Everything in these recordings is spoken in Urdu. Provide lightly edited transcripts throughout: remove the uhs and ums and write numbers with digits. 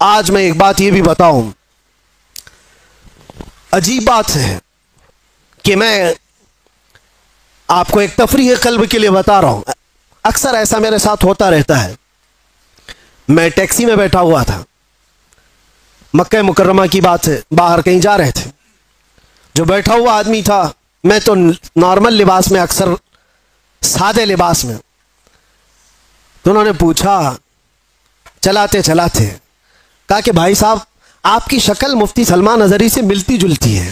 آج میں ایک بات یہ بھی بتاؤں، عجیب بات ہے کہ میں آپ کو ایک تفریح قلب کے لیے بتا رہا ہوں، اکثر ایسا میرے ساتھ ہوتا رہتا ہے۔ میں ٹیکسی میں بیٹھا ہوا تھا، مکہ مکرمہ کی بات ہے، باہر کہیں جا رہے تھے۔ جو بیٹھا ہوا آدمی تھا، میں تو نارمل لباس میں، اکثر سادے لباس میں، تو انہوں نے پوچھا چلاتے چلاتے، کہا کہ بھائی صاحب آپ کی شکل مفتی سلمان اظہری سے ملتی جلتی ہے۔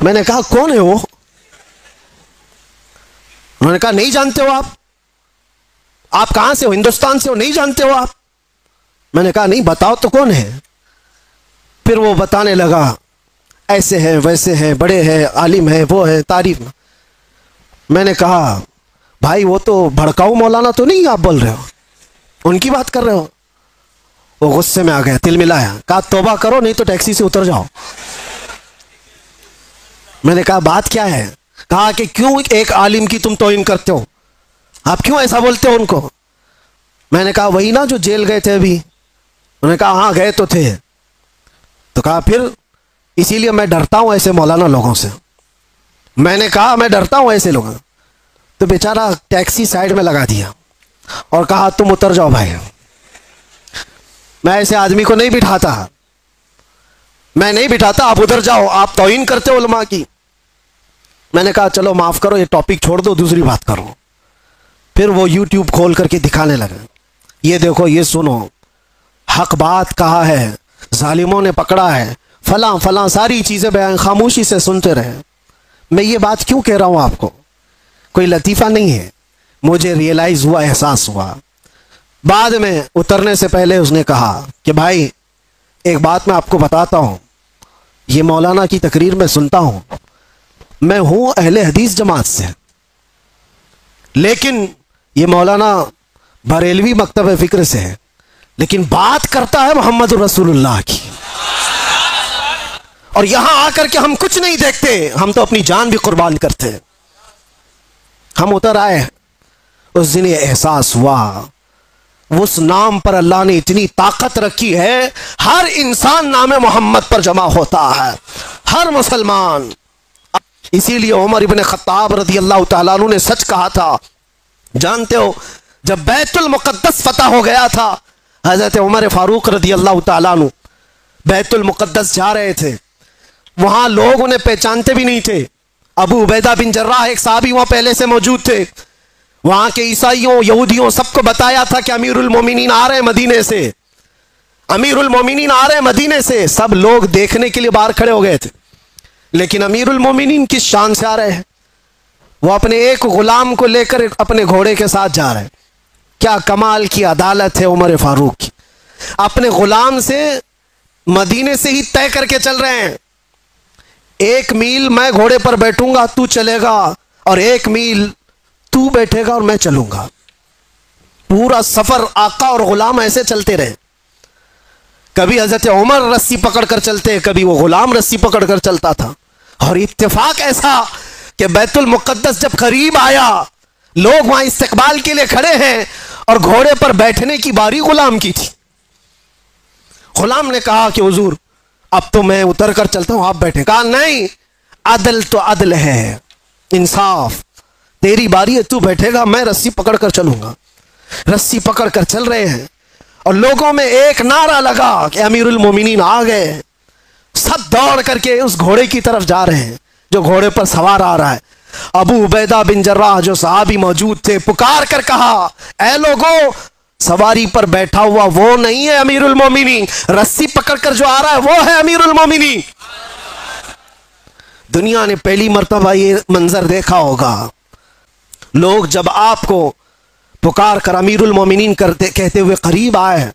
میں نے کہا کون ہے وہ؟ انہوں نے کہا نہیں جانتے ہو آپ کہاں سے ہو؟ ہندوستان سے ہو؟ نہیں جانتے ہو آپ؟ میں نے کہا نہیں، بتاؤ تو کون ہے؟ پھر وہ بتانے لگا، ایسے ہیں ویسے ہیں، بڑے ہیں، عالم ہیں، وہ ہے، تعریف۔ میں نے کہا بھائی وہ تو بھڑکاؤ مولانا تو نہیں آپ بول رہے ہو؟ ان کی بات کر رہے ہو؟ وہ غصے میں آ گیا، تل ملایا، کہا توبہ کرو نہیں تو ٹیکسی سے اتر جاؤ۔ میں نے کہا بات کیا ہے؟ کہا کہ کیوں ایک عالم کی تم توہین کرتے ہو؟ آپ کیوں ایسا بولتے ہو ان کو؟ میں نے کہا وہی نا جو جیل گئے تھے ابھی۔ انہوں نے کہا ہاں گئے تو تھے۔ تو کہا پھر اسی لیے میں ڈرتا ہوں ایسے مولانا لوگوں سے۔ میں نے کہا میں ڈرتا ہوں ایسے لوگوں سے۔ تو بیچارہ ٹیکسی سائڈ میں لگا دیا اور کہا تم اتر جاؤ بھائی۔ میں ایسے آدمی کو نہیں بٹھاتا، میں نہیں بٹھاتا، آپ ادھر جاؤ، آپ توہین کرتے ہو علماء کی۔ میں نے کہا چلو معاف کرو، یہ ٹاپک چھوڑ دو، دوسری بات کرو۔ پھر وہ یوٹیوب کھول کر کے دکھانے لگا، یہ دیکھو، یہ سنو، حق بات کہا ہے، ظالموں نے پکڑا ہے، فلاں فلاں ساری چیزیں بیان، خاموشی سے سنتے رہے۔ میں یہ بات کیوں کہہ رہا ہوں آپ کو؟ کوئی لطیفہ نہیں ہے، مجھے ریئلائز ہوا، احساس ہوا۔ بعد میں اترنے سے پہلے اس نے کہا کہ بھائی ایک بات میں آپ کو بتاتا ہوں، یہ مولانا کی تقریر میں سنتا ہوں، میں ہوں اہل حدیث جماعت سے، لیکن یہ مولانا بریلوی مکتب فکر سے ہے، لیکن بات کرتا ہے محمد رسول اللہ کی، اور یہاں آ کر کے ہم کچھ نہیں دیکھتے، ہم تو اپنی جان بھی قربان کرتے ہیں۔ ہم اتر آئے، اس دن یہ احساس ہوا، اس نام پر اللہ نے اتنی طاقت رکھی ہے، ہر انسان نام محمد پر جمع ہوتا ہے، ہر مسلمان۔ اسی لیے عمر ابن خطاب رضی اللہ تعالیٰ عنہ نے سچ کہا تھا، جانتے ہو جب بیت المقدس فتح ہو گیا تھا، حضرت عمر فاروق رضی اللہ تعالیٰ عنہ بیت المقدس جا رہے تھے، وہاں لوگ انہیں پہچانتے بھی نہیں تھے۔ ابو عبیدہ بن جراح ایک صحابی وہاں پہلے سے موجود تھے، وہاں کے عیسائیوں یہودیوں سب کو بتایا تھا کہ امیر المومنین آ رہے ہیں مدینے سے، امیر المومنین آ رہے ہیں مدینے سے۔ سب لوگ دیکھنے کے لیے باہر کھڑے ہو گئے تھے، لیکن امیر المومنین کس شان سے آ رہے ہیں؟ وہ اپنے ایک غلام کو لے کر اپنے گھوڑے کے ساتھ جا رہے ہیں۔ کیا کمال کی عدالت ہے عمر فاروق کی، اپنے غلام سے مدینے سے ہی طے کر کے چل رہے ہیں، 1 میل میں گھوڑے پر بیٹھوں گا تو چلے گا، اور 1 میل تو بیٹھے گا اور میں چلوں گا۔ پورا سفر آقا اور غلام ایسے چلتے رہے، کبھی حضرت عمر رسی پکڑ کر چلتے، کبھی وہ غلام رسی پکڑ کر چلتا تھا۔ اور اتفاق ایسا کہ بیت المقدس جب قریب آیا، لوگ وہاں استقبال کے لیے کھڑے ہیں، اور گھوڑے پر بیٹھنے کی باری غلام کی تھی۔ غلام نے کہا کہ حضور اب تو میں اتر کر چلتا ہوں، آپ بیٹھے۔ کہا نہیں، عدل تو عدل ہے، انصاف، تیری باری ہے، تو بیٹھے گا، میں رسی پکڑ کر چلوں گا۔ رسی پکڑ کر چل رہے ہیں، اور لوگوں میں ایک نعرہ لگا کہ امیر المومنین آ گئے۔ سب دوڑ کر کے اس گھوڑے کی طرف جا رہے ہیں جو گھوڑے پر سوار آ رہا ہے۔ ابو عبیدہ بن جراح جو صحابی موجود تھے، پکار کر کہا اے لوگوں، سواری پر بیٹھا ہوا وہ نہیں ہے امیر المومنین، رسی پکڑ کر جو آ رہا ہے وہ ہے امیر المومنین۔ دنیا نے پہلی مرتبہ یہ منظر دیکھا ہوگا، لوگ جب آپ کو پکار کر امیر المومنین کہتے ہوئے قریب آئے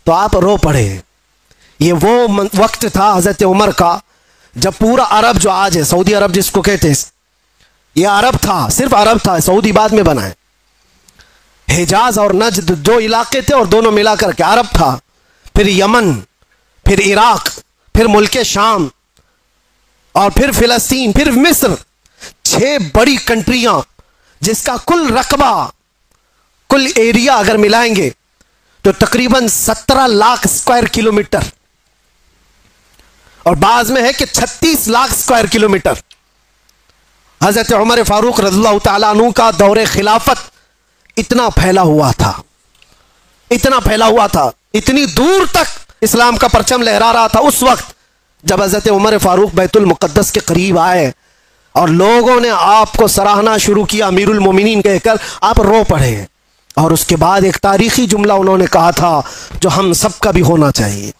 تو آپ رو پڑے۔ یہ وہ وقت تھا حضرت عمر کا جب پورا عرب جو آج ہے، سعودی عرب جس کو کہتے ہیں، یہ عرب تھا، صرف عرب تھا، سعودی بعد میں بنا ہے۔ حجاز اور نجد جو علاقے تھے اور دونوں ملا کر کے عرب تھا، پھر یمن، پھر عراق، پھر ملک شام، اور پھر فلسطین، پھر مصر، 6 بڑی کنٹریاں جس کا کل رقبہ، کل ایریا اگر ملائیں گے تو جو تقریباً 17 لاکھ اسکوائر کلومیٹر، اور بعض میں ہے کہ 36 لاکھ اسکوائر کلومیٹر، حضرت عمر فاروق رضی اللہ تعالیٰ عنہ کا دور خلافت اتنا پھیلا ہوا تھا، اتنا پھیلا ہوا تھا، اتنی دور تک اسلام کا پرچم لہرا رہا تھا۔ اس وقت جب حضرت عمر فاروق بیت المقدس کے قریب آئے اور لوگوں نے آپ کو سراہنا شروع کیا امیر المومنین کہہ کر، آپ رو پڑے، اور اس کے بعد ایک تاریخی جملہ انہوں نے کہا تھا جو ہم سب کا بھی ہونا چاہیے،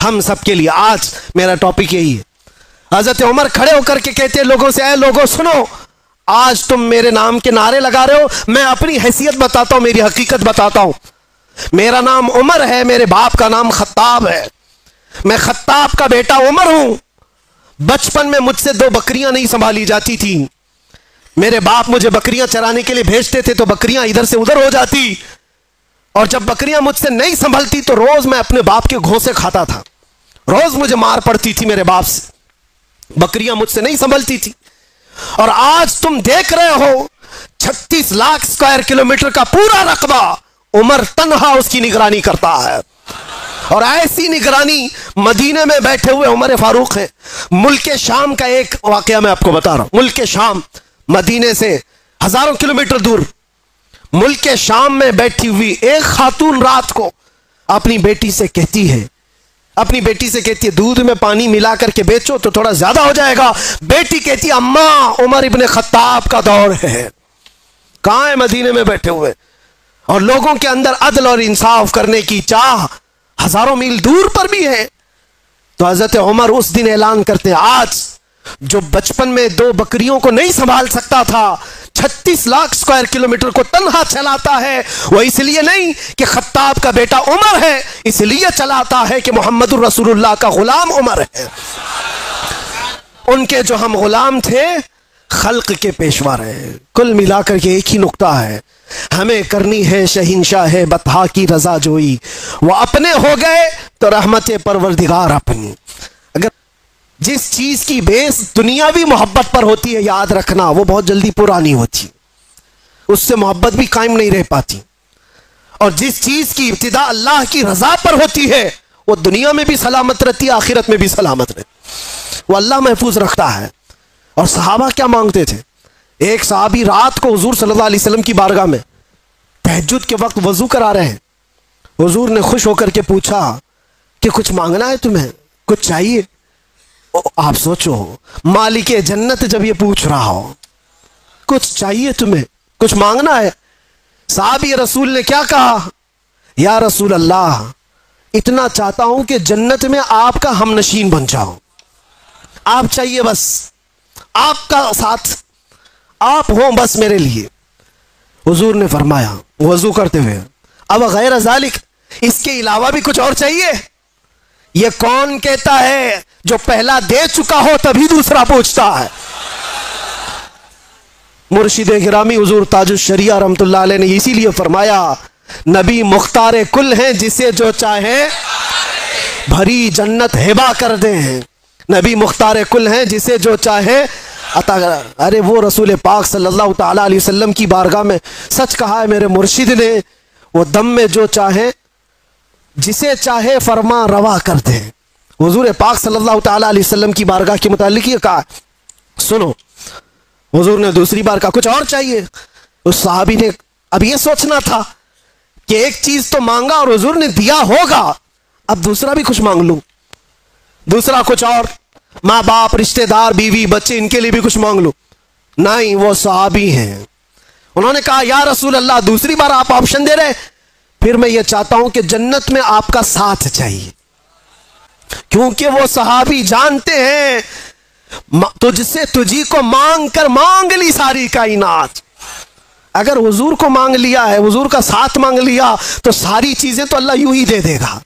ہم سب کے لیے۔ آج میرا ٹاپک یہی ہے۔ حضرت عمر کھڑے ہو کر کے کہتے ہیں لوگوں سے، اے لوگوں سنو، آج تم میرے نام کے نعرے لگا رہے ہو، میں اپنی حیثیت بتاتا ہوں، میری حقیقت بتاتا ہوں۔ میرا نام عمر ہے، میرے باپ کا نام خطاب ہے، میں خطاب کا بیٹا عمر ہوں۔ بچپن میں مجھ سے 2 بکریاں نہیں سنبھالی جاتی تھی، میرے باپ مجھے بکریاں چرانے کے لیے بھیجتے تھے تو بکریاں ادھر سے ادھر ہو جاتی، اور جب بکریاں مجھ سے نہیں سنبھلتی تو روز میں اپنے باپ کے گھوسے کھاتا تھا، روز مجھے مار پڑتی تھی میرے باپ سے، بکریاں مجھ سے نہیں سنبھلتی تھی۔ اور آج تم دیکھ رہے ہو 36 لاکھ اسکوائر کلومیٹر کا پورا رقبہ عمر تنہا اس کی نگرانی کرتا ہے، اور ایسی نگرانی مدینے میں بیٹھے ہوئے عمر فاروق ہے۔ ملک شام کا ایک واقعہ میں آپ کو بتا رہا ہوں۔ ملک شام مدینے سے ہزاروں کلومیٹر دور، ملک شام میں بیٹھی ہوئی ایک خاتون رات کو اپنی بیٹی سے کہتی ہے، دودھ میں پانی ملا کر کے بیچو تو تھوڑا زیادہ ہو جائے گا۔ بیٹی کہتی ہے اماں عمر ابن خطاب کا دور ہے۔ کہاں ہے؟ مدینے میں بیٹھے ہوئے، اور لوگوں کے اندر عدل اور انصاف کرنے کی چاہ ہزاروں میل دور پر بھی ہے۔ تو حضرت عمر اس دن اعلان کرتے ہیں، آج جو بچپن میں 2 بکریوں کو نہیں سنبھال سکتا تھا، 36 لاکھ اسکوائر کلومیٹر کو تنہا چلاتا ہے، وہ اس لیے نہیں کہ خطاب کا بیٹا عمر ہے، اس لیے چلاتا ہے کہ محمد الرسول اللہ کا غلام عمر ہے۔ ان کے جو ہم غلام تھے، خلق کے پیشوا رہے۔ کل ملا کر کے ایک ہی نقطہ ہے، ہمیں کرنی ہے شہنشاہ بطحا کی رضا جوئی، وہ اپنے ہو گئے تو رحمت پروردگار اپنی۔ اگر جس چیز کی بیس دنیاوی محبت پر ہوتی ہے، یاد رکھنا وہ بہت جلدی پرانی ہوتی، اس سے محبت بھی قائم نہیں رہ پاتی، اور جس چیز کی ابتدا اللہ کی رضا پر ہوتی ہے وہ دنیا میں بھی سلامت رہتی ہے، آخرت میں بھی سلامت رہتی، وہ اللہ محفوظ رکھتا ہے۔ اور صحابہ کیا مانگتے تھے؟ ایک صحابی رات کو حضور صلی اللہ علیہ وسلم کی بارگاہ میں تہجد کے وقت وضو کرا رہے ہیں، حضور نے خوش ہو کر کے پوچھا کہ کچھ مانگنا ہے تمہیں، کچھ چاہیے؟ آپ سوچو، مالک جنت جب یہ پوچھ رہا ہو کچھ چاہیے تمہیں، کچھ مانگنا ہے، صحابی رسول نے کیا کہا؟ یا رسول اللہ، اتنا چاہتا ہوں کہ جنت میں آپ کا ہم نشین بن جاؤ، آپ چاہیے بس، آپ کا ساتھ آپ ہوں بس میرے لیے۔ حضور نے فرمایا وضو کرتے ہوئے، اب غیر ذالک، اس کے علاوہ بھی کچھ اور چاہیے؟ یہ کون کہتا ہے جو پہلا دے چکا ہو تبھی دوسرا پوچھتا ہے؟ مرشد گرامی حضور تاج الشریعہ رحمت اللہ علیہ نے اسی لیے فرمایا، نبی مختار کل ہیں، جسے جو چاہے بھری جنت ہبا کر دیں ہیں۔ نبی مختار کل ہیں، جسے جو چاہے عطا۔ ارے وہ رسول پاک صلی اللہ تعالی علیہ وسلم کی بارگاہ میں سچ کہا ہے میرے مرشد نے، وہ دم میں جو چاہے، جسے چاہے فرما روا کر دے۔ حضور پاک صلی اللہ تعالی علیہ وسلم کی بارگاہ کے متعلق یہ کہا، سنو، حضور نے دوسری بار کہا کچھ اور چاہیے؟ اس صحابی نے اب یہ سوچنا تھا کہ ایک چیز تو مانگا اور حضور نے دیا ہوگا، اب دوسرا بھی کچھ مانگ لوں، دوسرا کچھ اور، ماں باپ، رشتہ دار، بیوی، بچے، ان کے لیے بھی کچھ مانگ لوں۔ نہیں، وہ صحابی ہیں، انہوں نے کہا یا رسول اللہ، دوسری بار آپ آپشن دے رہے، پھر میں یہ چاہتا ہوں کہ جنت میں آپ کا ساتھ چاہیے، کیونکہ وہ صحابی جانتے ہیں تجھ سے تجھی کو مانگ کر مانگ لی ساری کائنات۔ اگر حضور کو مانگ لیا ہے، حضور کا ساتھ مانگ لیا، تو ساری چیزیں تو اللہ یوں ہی دے دے گا،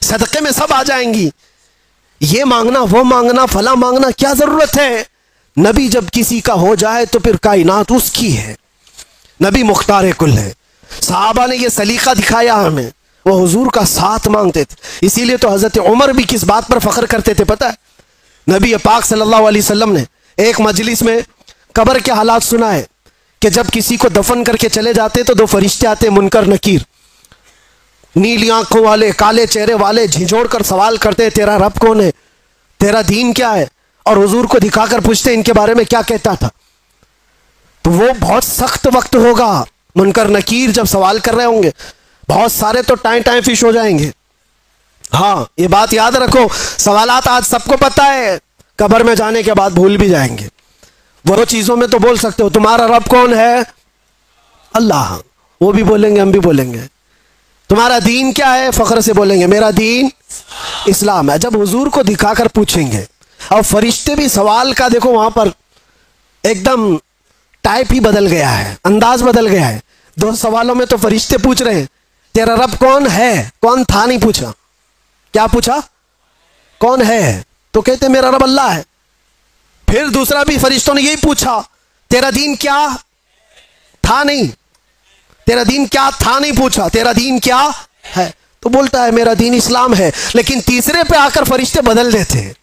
صدقے میں سب آ جائیں گی۔ یہ مانگنا، وہ مانگنا، فلاں مانگنا کیا ضرورت ہے؟ نبی جب کسی کا ہو جائے تو پھر کائنات اس کی ہے، نبی مختار کل ہے۔ صحابہ نے یہ سلیقہ دکھایا ہمیں، وہ حضور کا ساتھ مانگتے تھے۔ اسی لیے تو حضرت عمر بھی کس بات پر فخر کرتے تھے پتہ ہے؟ نبی پاک صلی اللہ علیہ وسلم نے ایک مجلس میں قبر کے حالات سنا ہے کہ جب کسی کو دفن کر کے چلے جاتے تو 2 فرشتے آتے، منکر نکیر، نیلی آنکھوں والے، کالے چہرے والے جھنجھوڑ کر سوال کرتے ہیں تیرا رب کون ہے، تیرا دین کیا ہے، اور حضور کو دکھا کر پوچھتے ہیں ان کے بارے میں کیا کہتا تھا. تو وہ بہت سخت وقت ہوگا. منکر نکیر جب سوال کر رہے ہوں گے بہت سارے تو ٹائم فش ہو جائیں گے. ہاں یہ بات یاد رکھو، سوالات آج سب کو پتہ ہے، قبر میں جانے کے بعد بھول بھی جائیں گے. وہ چیزوں میں تو بول سکتے ہو تمہارا رب کون ہے، اللہ، وہ بھی بولیں گے ہم بھی بولیں گے. تمہارا دین کیا ہے، فخر سے بولیں گے میرا دین اسلام ہے. جب حضور کو دکھا کر پوچھیں گے، اور فرشتے بھی سوال کا دیکھو وہاں پر ایک دم ٹائپ ہی بدل گیا ہے، انداز بدل گیا ہے. 2 سوالوں میں تو فرشتے پوچھ رہے ہیں تیرا رب کون ہے، کون تھا نہیں پوچھا. کیا پوچھا، کون ہے، تو کہتے میرا رب اللہ ہے. پھر دوسرا بھی فرشتوں نے یہی پوچھا تیرا دین کیا تھا، نہیں تیرا دین کیا تھا نہیں پوچھا، تیرا دین کیا ہے، تو بولتا ہے میرا دین اسلام ہے. لیکن تیسرے پہ آ کر فرشتے بدل دیتے ہیں.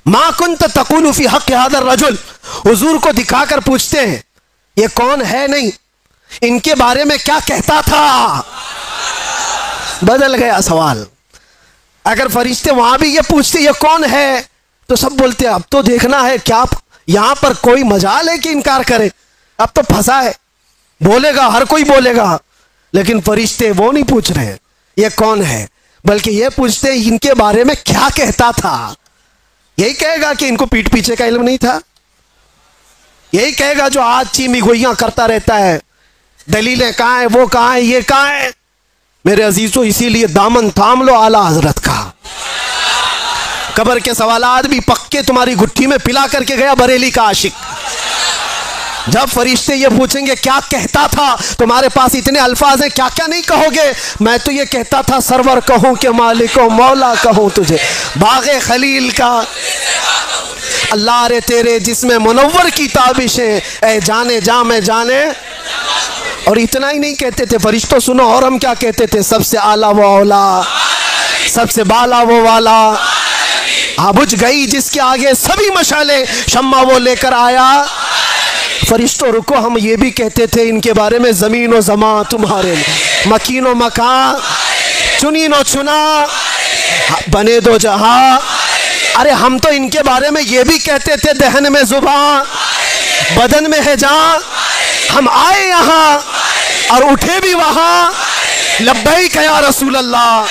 ما کنت تقول فی حق هذا الرجل، حضور کو دکھا کر پوچھتے ہیں یہ کون ہے، نہیں ان کے بارے میں کیا کہتا تھا. بدل گیا سوال. اگر فرشتے وہاں بھی یہ پوچھتے یہ کون ہے تو سب بولتے اب تو دیکھنا ہے کیا یہاں پر کوئی مجال ہے کہ انکار کرے، اب تو پھنسا ہے، بولے گا ہر کوئی بولے گا. لیکن فرشتے وہ نہیں پوچھ رہے یہ کون ہے، بلکہ یہ پوچھتے ہیں ان کے بارے میں کیا کہتا تھا. یہی کہے گا کہ ان کو پیٹ پیچھے کا علم نہیں تھا، یہی کہے گا جو آج چیمی گوئیاں کرتا رہتا ہے دلیلیں کہاں ہیں، وہ کہاں ہیں، یہ کہاں ہیں. میرے عزیزوں اسی لیے دامن تھام لو اعلیٰ حضرت کا. قبر کے سوالات بھی پکے تمہاری گٹھی میں پلا کر کے گیا بریلی کا عاشق. جب فرشتے یہ پوچھیں گے کیا کہتا تھا، تمہارے پاس اتنے الفاظ ہیں کیا کیا نہیں کہو گے. میں تو یہ کہتا تھا سرور کہوں کہ مالک و مولا کہوں تجھے، باغ خلیل کا اللہ رے تیرے جس میں منور کی تابشیں، اے جانے جا میں جانے. اور اتنا ہی نہیں کہتے تھے فرشتوں سنو، اور ہم کیا کہتے تھے، سب سے اعلیٰ وہ اولا، سب سے بالا وہ والا. بجھ گئی جس کے آگے سبھی مشالیں، شمع وہ لے کر آیا. فرشتوں رکو، ہم یہ بھی کہتے تھے ان کے بارے میں زمین و زمان تمہارے، مکین و مکان، چنین و چنا، بنے دو جہاں. ارے ہم تو ان کے بارے میں یہ بھی کہتے تھے دہن میں زبان، بدن میں ہے جان. ہم آئے یہاں اور اٹھے بھی وہاں، لبیک یا رسول اللہ.